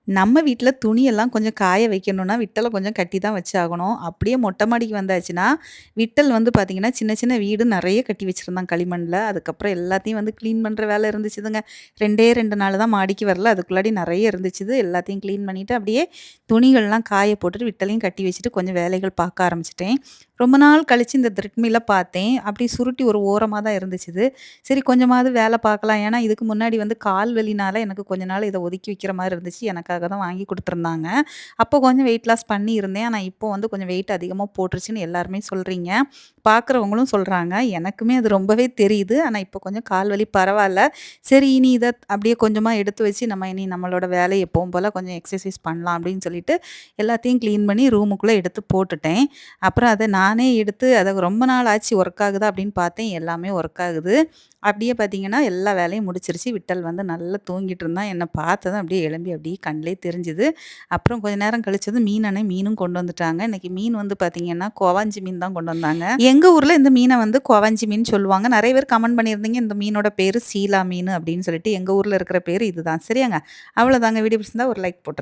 நம்ம வீட்ல துணியெல்லாம் கொஞ்சம் காய வைக்கணும்னா, விட்டல கொஞ்சம் கட்டி தான் வச்சாகணும். அப்படியே மொட்டை மாடிக்கு வந்தாச்சுன்னா, விட்டல் வந்து பார்த்தீங்கன்னா, சின்ன சின்ன வீடு நெறைய கட்டி வச்சிருந்தான் களிமண்ல. அதுக்கப்புறம் எல்லாத்தையும் வந்து கிளீன் பண்ற வேலை இருந்துச்சுதுங்க. 2டே 2 நாள் தான் மாடிக்கு வரல. அதுக்குள்ளாடி நெறைய இருந்துச்சுது. எல்லாத்தையும் கிளீன் பண்ணிட்டு, அப்படியே துணிகள்லாம் காய போட்டுட்டு, விட்டலையும் கட்டி வச்சுட்டு, கொஞ்சம் வேலைகள் பார்க்க ஆரம்பிச்சுட்டேன். ரொம்ப நாள் கழிச்சு இந்த த்ரெட்மில்ல பார்த்தேன். அப்படி சுருட்டி ஒரு ஓரமா தான் இருந்துச்சுது. சரி கொஞ்சமாவது வேலை பார்க்கலாம். ஏன்னா, இதுக்கு முன்னாடி வந்து கால் வலினால எனக்கு கொஞ்ச நாள் இத ஒதுக்கி வைக்கிற மாரி இருந்துச்சு. எனக்காக தான் வாங்கி குடுத்துருந்தாங்க. அப்போ கொஞ்சம் வெயிட் லாஸ் பண்ணியிருந்தேன். ஆனா, இப்போ வந்து கொஞ்சம் வெயிட் அதிகமா போட்டுருச்சுன்னு எல்லாருமே சொல்றீங்க. பார்க்குறவங்களும் சொல்றாங்க. எனக்குமே அது ரொம்பவே தெரியுது. ஆனா, இப்போ கொஞ்சம் கால் வலி பரவால்ல. சரி இனி இத அப்படியே கொஞ்சமா எடுத்து வச்சு, நம்ம இனி நம்மளோட வேலைய எப்பவும் போல கொஞ்சம் எக்ஸர்சைஸ் பண்ணலாம் அப்படின்னு சொல்லிட்டு, எல்லாத்தையும் கிளீன் பண்ணி ரூமுக்குள்ள எடுத்து போட்டுட்டேன். அப்புறம் அத நானே எடுத்து அத ரொம்ப நாள் ஆச்சு ஒர்க் ஆகுதா அப்படின்னு பார்த்தேன். எல்லாமே ஒர்க் ஆகுது. அப்படியே பார்த்தீங்கன்னா, எல்லா வேலையும் முடிச்சிருச்சு. விட்டல் வந்து நல்லா தூங்கிட்டு இருந்தான். என்ன பார்த்ததும் அப்படியே எழும்பி அப்படியே கண்லயே தெரிஞ்சுது. அப்புறம் கொஞ்ச நேரம் கழிச்சதும் மீனும் கொண்டு வந்துட்டாங்க. இன்னைக்கு மீன் வந்து பார்த்தீங்கன்னா, கொவஞ்சி மீன் தான் கொண்டு வந்தாங்க. எங்க ஊர்ல இந்த மீன வந்து கொவஞ்சி மீன் சொல்லுவாங்க. நெறைய பேர் கமெண்ட் பண்ணியிருந்தீங்க, இந்த மீனோட பேரு சீலா மீனு அப்படின்னு சொல்லிட்டு. எங்க ஊர்ல இருக்கிற பேரு இதுதான். சரியாங்க. அவ்வளோதாங்க. வீடியோ பிடிச்சிருந்தா ஒரு லைக் போட்டுருங்க.